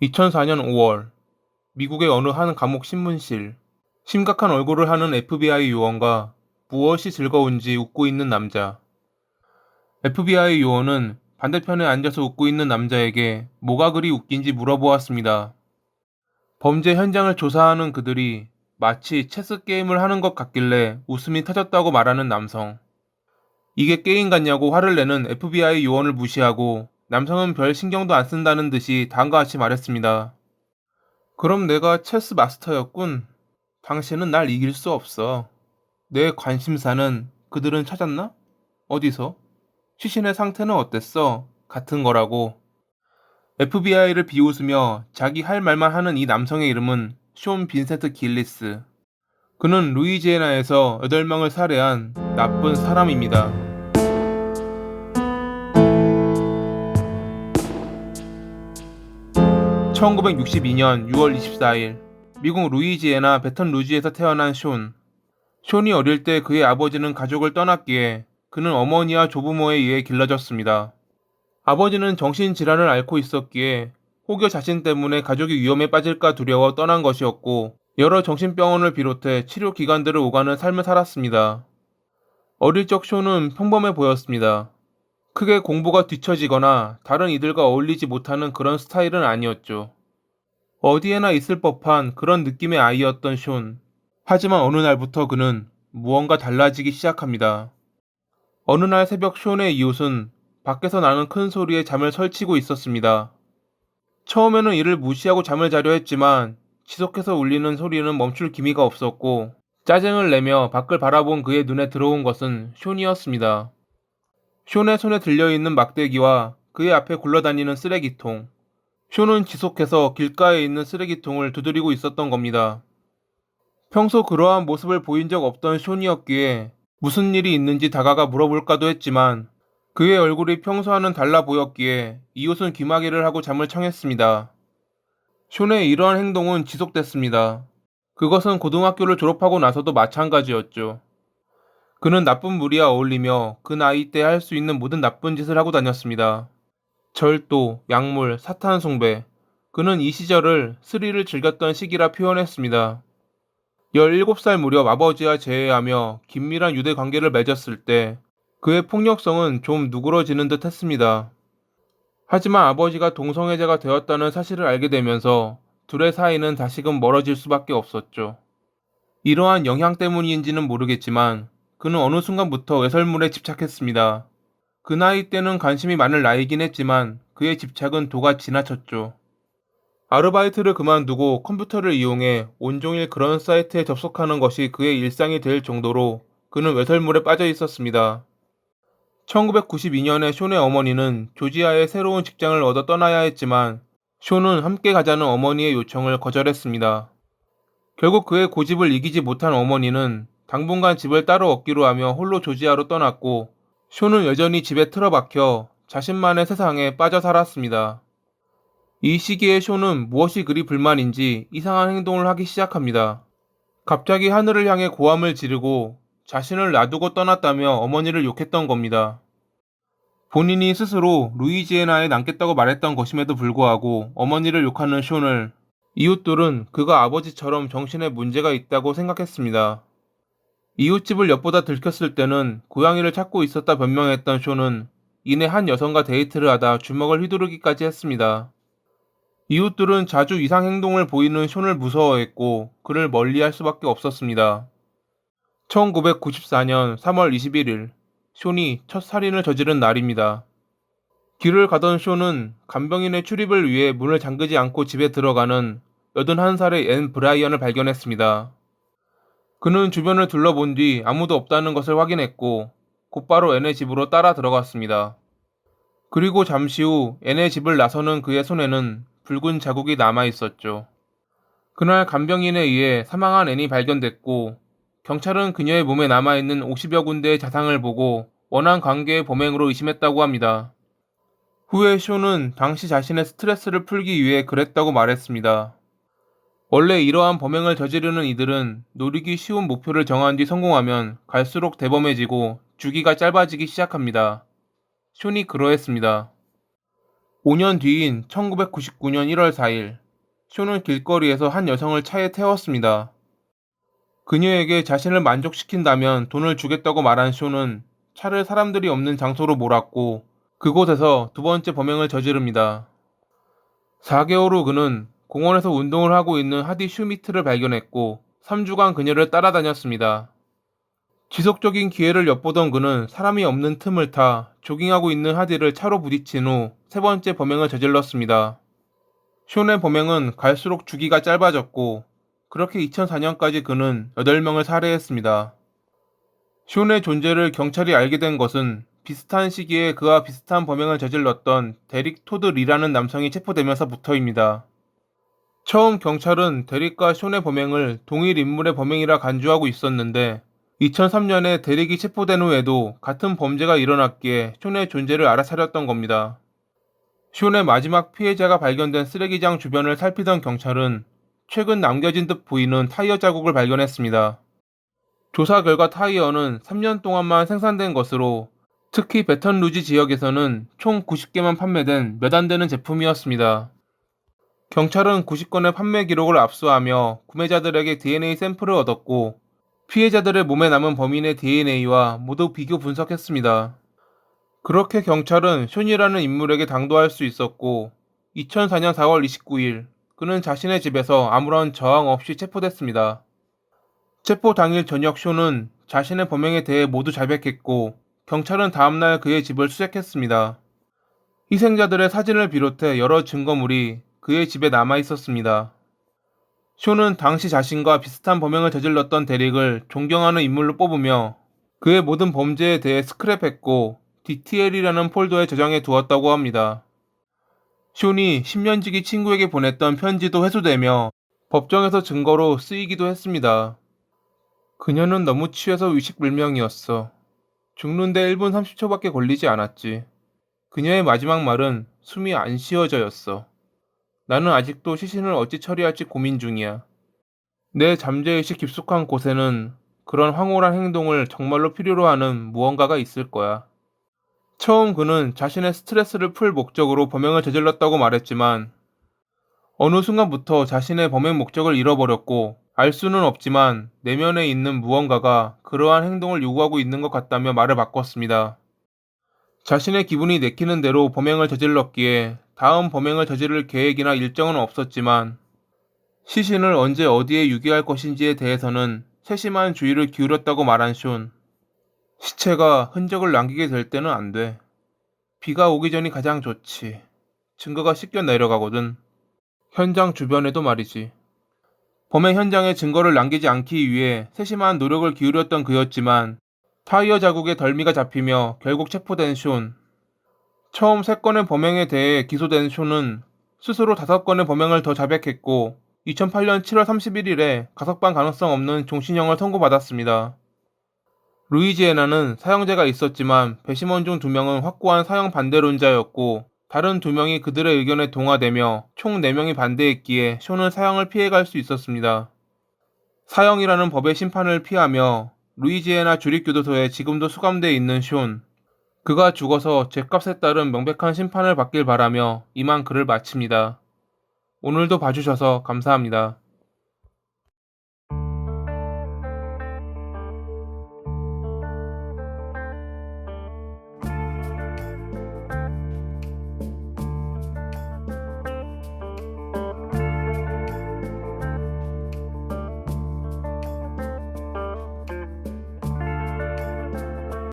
2004년 5월, 미국의 어느 한 감옥 신문실. 심각한 얼굴을 하는 FBI 요원과 무엇이 즐거운지 웃고 있는 남자. FBI 요원은 반대편에 앉아서 웃고 있는 남자에게 뭐가 그리 웃긴지 물어보았습니다. 범죄 현장을 조사하는 그들이 마치 체스 게임을 하는 것 같길래 웃음이 터졌다고 말하는 남성. 이게 게임 같냐고 화를 내는 FBI 요원을 무시하고 남성은 별 신경도 안 쓴다는 듯이 다음과 같이 말했습니다. 그럼 내가 체스 마스터였군. 당신은 날 이길 수 없어. 내 관심사는 그들은 찾았나? 어디서? 시신의 상태는 어땠어? 같은 거라고. FBI를 비웃으며 자기 할 말만 하는 이 남성의 이름은 쇼 빈센트 길리스. 그는 루이지애나에서 8명을 살해한 나쁜 사람입니다. 1962년 6월 24일, 미국 루이지애나 베턴루즈에서 태어난 쇼. 쇼이 어릴 때 그의 아버지는 가족을 떠났기에 그는 어머니와 조부모에 의해 길러졌습니다. 아버지는 정신질환을 앓고 있었기에 혹여 자신 때문에 가족이 위험에 빠질까 두려워 떠난 것이었고, 여러 정신병원을 비롯해 치료 기관들을 오가는 삶을 살았습니다. 어릴 적 쇼는 평범해 보였습니다. 크게 공부가 뒤처지거나 다른 이들과 어울리지 못하는 그런 스타일은 아니었죠. 어디에나 있을 법한 그런 느낌의 아이였던 쇼. 하지만 어느 날부터 그는 무언가 달라지기 시작합니다. 어느 날 새벽 쇼의 이웃은 밖에서 나는 큰 소리에 잠을 설치고 있었습니다. 처음에는 이를 무시하고 잠을 자려 했지만 지속해서 울리는 소리는 멈출 기미가 없었고, 짜증을 내며 밖을 바라본 그의 눈에 들어온 것은 쇼이었습니다. 쇼의 손에 들려있는 막대기와 그의 앞에 굴러다니는 쓰레기통. 쇼는 지속해서 길가에 있는 쓰레기통을 두드리고 있었던 겁니다. 평소 그러한 모습을 보인 적 없던 쇼이었기에 무슨 일이 있는지 다가가 물어볼까도 했지만, 그의 얼굴이 평소와는 달라 보였기에 이웃은 귀마개를 하고 잠을 청했습니다. 쇼의 이러한 행동은 지속됐습니다. 그것은 고등학교를 졸업하고 나서도 마찬가지였죠. 그는 나쁜 무리와 어울리며 그 나이 때 할 수 있는 모든 나쁜 짓을 하고 다녔습니다. 절도, 약물, 사탄 숭배. 그는 이 시절을 스릴을 즐겼던 시기라 표현했습니다. 17살 무렵 아버지와 재회하며 긴밀한 유대 관계를 맺었을 때 그의 폭력성은 좀 누그러지는 듯 했습니다. 하지만 아버지가 동성애자가 되었다는 사실을 알게 되면서 둘의 사이는 다시금 멀어질 수밖에 없었죠. 이러한 영향 때문인지는 모르겠지만 그는 어느 순간부터 외설물에 집착했습니다. 그 나이 때는 관심이 많을 나이긴 했지만 그의 집착은 도가 지나쳤죠. 아르바이트를 그만두고 컴퓨터를 이용해 온종일 그런 사이트에 접속하는 것이 그의 일상이 될 정도로 그는 외설물에 빠져 있었습니다. 1992년에 쇼의 어머니는 조지아에 새로운 직장을 얻어 떠나야 했지만 쇼는 함께 가자는 어머니의 요청을 거절했습니다. 결국 그의 고집을 이기지 못한 어머니는 당분간 집을 따로 얻기로 하며 홀로 조지아로 떠났고, 쇼는 여전히 집에 틀어박혀 자신만의 세상에 빠져 살았습니다. 이 시기에 쇼는 무엇이 그리 불만인지 이상한 행동을 하기 시작합니다. 갑자기 하늘을 향해 고함을 지르고 자신을 놔두고 떠났다며 어머니를 욕했던 겁니다. 본인이 스스로 루이지애나에 남겠다고 말했던 것임에도 불구하고 어머니를 욕하는 쇼를 이웃들은 그가 아버지처럼 정신에 문제가 있다고 생각했습니다. 이웃집을 엿보다 들켰을 때는 고양이를 찾고 있었다 변명했던 쇼는 이내 한 여성과 데이트를 하다 주먹을 휘두르기까지 했습니다. 이웃들은 자주 이상 행동을 보이는 쇼를 무서워했고 그를 멀리할 수밖에 없었습니다. 1994년 3월 21일, 쇼이 첫 살인을 저지른 날입니다. 길을 가던 쇼는 간병인의 출입을 위해 문을 잠그지 않고 집에 들어가는 81살의 앤 브라이언을 발견했습니다. 그는 주변을 둘러본 뒤 아무도 없다는 것을 확인했고 곧바로 앤의 집으로 따라 들어갔습니다. 그리고 잠시 후 앤의 집을 나서는 그의 손에는 붉은 자국이 남아 있었죠. 그날 간병인에 의해 사망한 앤이 발견됐고, 경찰은 그녀의 몸에 남아있는 50여 군데의 자상을 보고 원한 관계의 범행으로 의심했다고 합니다. 후에 쇼는 당시 자신의 스트레스를 풀기 위해 그랬다고 말했습니다. 원래 이러한 범행을 저지르는 이들은 노리기 쉬운 목표를 정한 뒤 성공하면 갈수록 대범해지고 주기가 짧아지기 시작합니다. 쇼이 그러했습니다. 5년 뒤인 1999년 1월 4일, 쇼는 길거리에서 한 여성을 차에 태웠습니다. 그녀에게 자신을 만족시킨다면 돈을 주겠다고 말한 쇼는 차를 사람들이 없는 장소로 몰았고 그곳에서 두 번째 범행을 저지릅니다. 4개월 후 그는 공원에서 운동을 하고 있는 하디 슈미트를 발견했고 3주간 그녀를 따라다녔습니다. 지속적인 기회를 엿보던 그는 사람이 없는 틈을 타 조깅하고 있는 하디를 차로 부딪힌 후 세 번째 범행을 저질렀습니다. 쇼의 범행은 갈수록 주기가 짧아졌고 그렇게 2004년까지 그는 8명을 살해했습니다. 쇼의 존재를 경찰이 알게 된 것은 비슷한 시기에 그와 비슷한 범행을 저질렀던 데릭 토드 리라는 남성이 체포되면서부터입니다. 처음 경찰은 데릭과 쇼의 범행을 동일 인물의 범행이라 간주하고 있었는데 2003년에 데릭이 체포된 후에도 같은 범죄가 일어났기에 쇼의 존재를 알아차렸던 겁니다. 쇼의 마지막 피해자가 발견된 쓰레기장 주변을 살피던 경찰은 최근 남겨진 듯 보이는 타이어 자국을 발견했습니다. 조사 결과 타이어는 3년 동안만 생산된 것으로 특히 베턴루지 지역에서는 총 90개만 판매된 몇 안 되는 제품이었습니다. 경찰은 90건의 판매 기록을 압수하며 구매자들에게 DNA 샘플을 얻었고 피해자들의 몸에 남은 범인의 DNA와 모두 비교 분석했습니다. 그렇게 경찰은 쇼니라는 인물에게 당도할 수 있었고 2004년 4월 29일 그는 자신의 집에서 아무런 저항 없이 체포됐습니다. 체포 당일 저녁 쇼는 자신의 범행에 대해 모두 자백했고 경찰은 다음날 그의 집을 수색했습니다. 희생자들의 사진을 비롯해 여러 증거물이 그의 집에 남아 있었습니다. 쇼는 당시 자신과 비슷한 범행을 저질렀던 데릭을 존경하는 인물로 뽑으며 그의 모든 범죄에 대해 스크랩했고 DTL이라는 폴더에 저장해 두었다고 합니다. 쇼니 10년지기 친구에게 보냈던 편지도 회수되며 법정에서 증거로 쓰이기도 했습니다. 그녀는 너무 취해서 의식불명이었어. 죽는데 1분 30초밖에 걸리지 않았지. 그녀의 마지막 말은 숨이 안 쉬어져였어. 나는 아직도 시신을 어찌 처리할지 고민 중이야. 내 잠재의식 깊숙한 곳에는 그런 황홀한 행동을 정말로 필요로 하는 무언가가 있을 거야. 처음 그는 자신의 스트레스를 풀 목적으로 범행을 저질렀다고 말했지만 어느 순간부터 자신의 범행 목적을 잃어버렸고 알 수는 없지만 내면에 있는 무언가가 그러한 행동을 요구하고 있는 것 같다며 말을 바꿨습니다. 자신의 기분이 내키는 대로 범행을 저질렀기에 다음 범행을 저지를 계획이나 일정은 없었지만 시신을 언제 어디에 유기할 것인지에 대해서는 세심한 주의를 기울였다고 말한 쇼. 시체가 흔적을 남기게 될 때는 안 돼. 비가 오기 전이 가장 좋지. 증거가 씻겨 내려가거든. 현장 주변에도 말이지. 범행 현장에 증거를 남기지 않기 위해 세심한 노력을 기울였던 그였지만 타이어 자국에 덜미가 잡히며 결국 체포된 쇼. 처음 3건의 범행에 대해 기소된 쇼는 스스로 5건의 범행을 더 자백했고 2008년 7월 31일에 가석방 가능성 없는 종신형을 선고받았습니다. 루이지애나는 사형제가 있었지만 배심원 중 2명은 확고한 사형 반대론자였고 다른 2명이 그들의 의견에 동화되며 총 4명이 반대했기에 쇼는 사형을 피해갈 수 있었습니다. 사형이라는 법의 심판을 피하며 루이지애나 주립교도소에 지금도 수감돼 있는 쇼. 그가 죽어서 죗값에 따른 명백한 심판을 받길 바라며 이만 글을 마칩니다. 오늘도 봐주셔서 감사합니다.